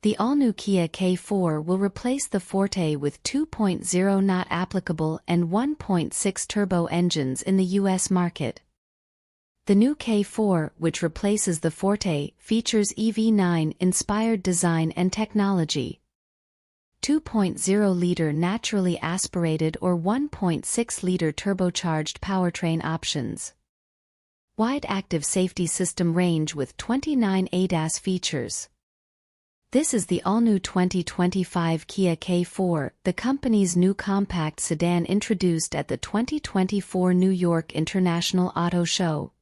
The all-new Kia K4 will replace the Forte with 2.0 not applicable and 1.6 turbo engines in the US market. The new K4, which replaces the Forte, features EV9-Inspired design and technology. 2.0-liter naturally aspirated or 1.6-liter turbocharged powertrain options. Wide active safety system range with 29 ADAS features. This is the all-new 2025 Kia K4, the company's new compact sedan introduced at the 2024 New York International Auto Show.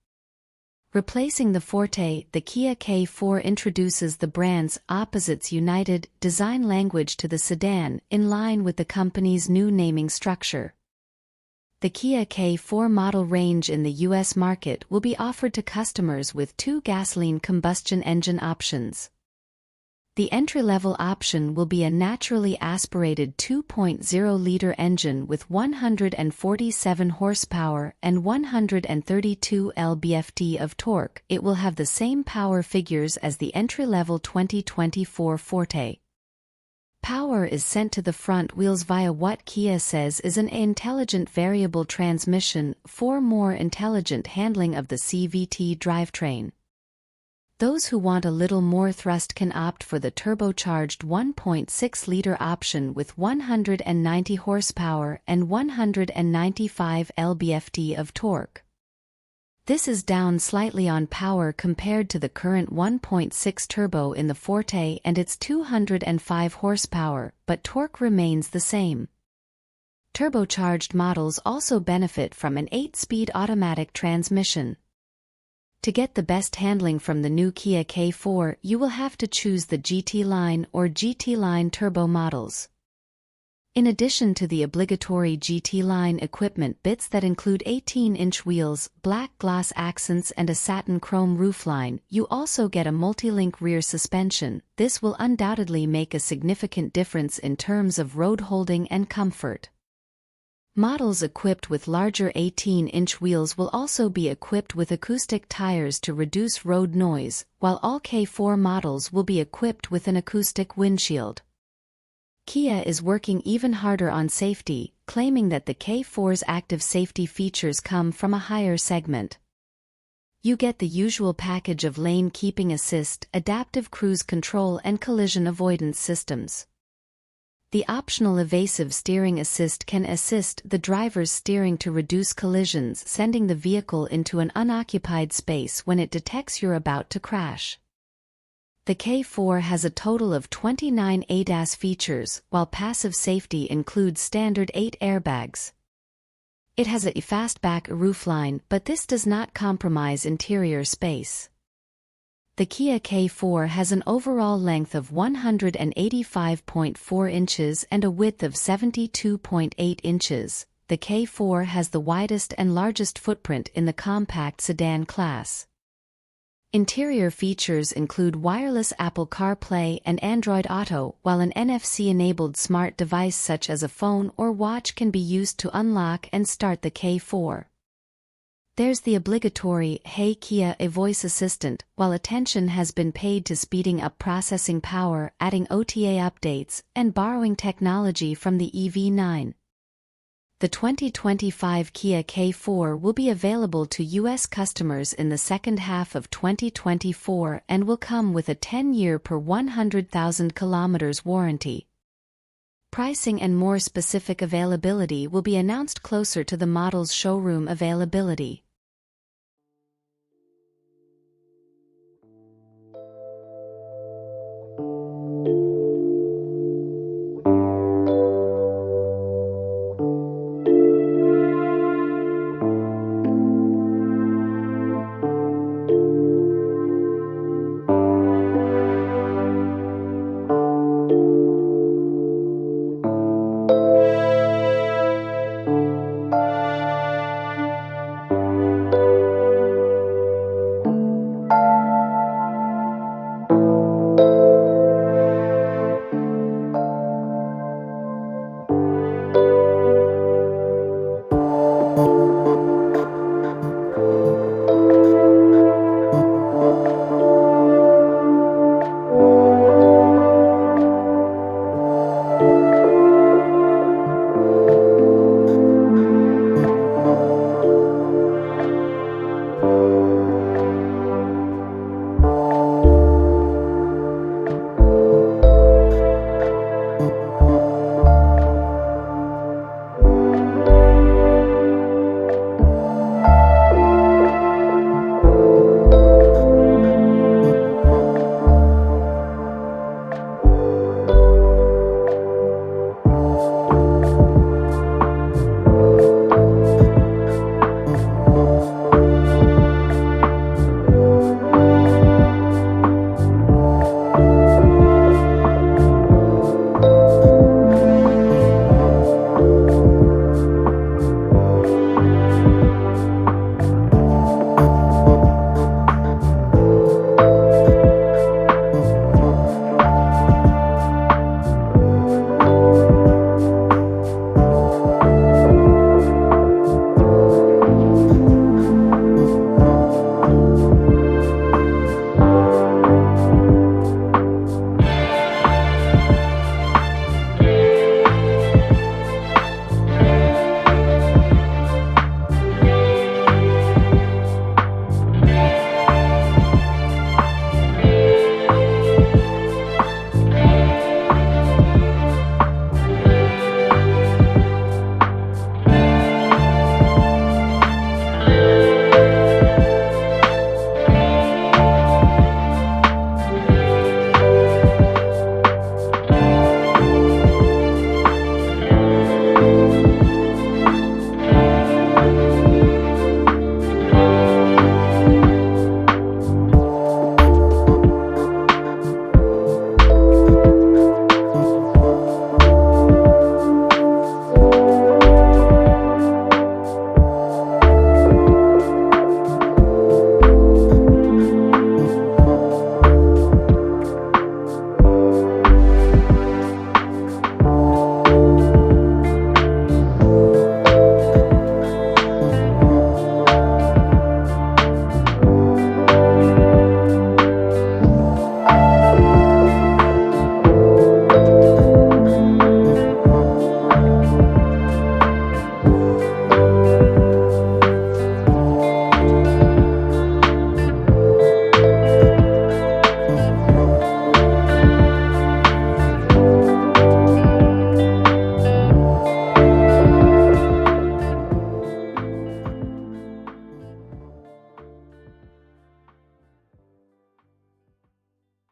Replacing the Forte, the Kia K4 introduces the brand's opposites united design language to the sedan, in line with the company's new naming structure. The Kia K4 model range in the US market will be offered to customers with two gasoline combustion engine options. The entry-level option will be a naturally aspirated 2.0-liter engine with 147 horsepower and 132 lb-ft of torque. It will have the same power figures as the entry-level 2024 Forte. Power is sent to the front wheels via what Kia says is an intelligent variable transmission for more intelligent handling of the CVT drivetrain. Those who want a little more thrust can opt for the turbocharged 1.6-liter option with 190 horsepower and 195 lb-ft of torque. This is down slightly on power compared to the current 1.6 turbo in the Forte and its 205 horsepower, but torque remains the same. Turbocharged models also benefit from an 8-speed automatic transmission. To get the best handling from the new Kia K4, you will have to choose the GT Line or GT Line Turbo models. In addition to the obligatory GT Line equipment bits that include 18-inch wheels, black gloss accents and a satin chrome roofline, you also get a multi-link rear suspension. This will undoubtedly make a significant difference in terms of road holding and comfort. Models equipped with larger 18-inch wheels will also be equipped with acoustic tires to reduce road noise, while all K4 models will be equipped with an acoustic windshield. Kia is working even harder on safety, claiming that the K4's active safety features come from a higher segment. You get the usual package of lane keeping assist, adaptive cruise control and collision avoidance systems. The optional evasive steering assist can assist the driver's steering to reduce collisions, sending the vehicle into an unoccupied space when it detects you're about to crash. The K4 has a total of 29 ADAS features, while passive safety includes standard 8 airbags. It has a fastback roofline, but this does not compromise interior space. The Kia K4 has an overall length of 185.4 inches and a width of 72.8 inches. The K4 has the widest and largest footprint in the compact sedan class. Interior features include wireless Apple CarPlay and Android Auto, while an NFC-enabled smart device such as a phone or watch can be used to unlock and start the K4. There's the obligatory "Hey Kia" a voice assistant, while attention has been paid to speeding up processing power, adding OTA updates, and borrowing technology from the EV9. The 2025 Kia K4 will be available to U.S. customers in the second half of 2024 and will come with a 10-year per 100,000 kilometers warranty. Pricing and more specific availability will be announced closer to the model's showroom availability.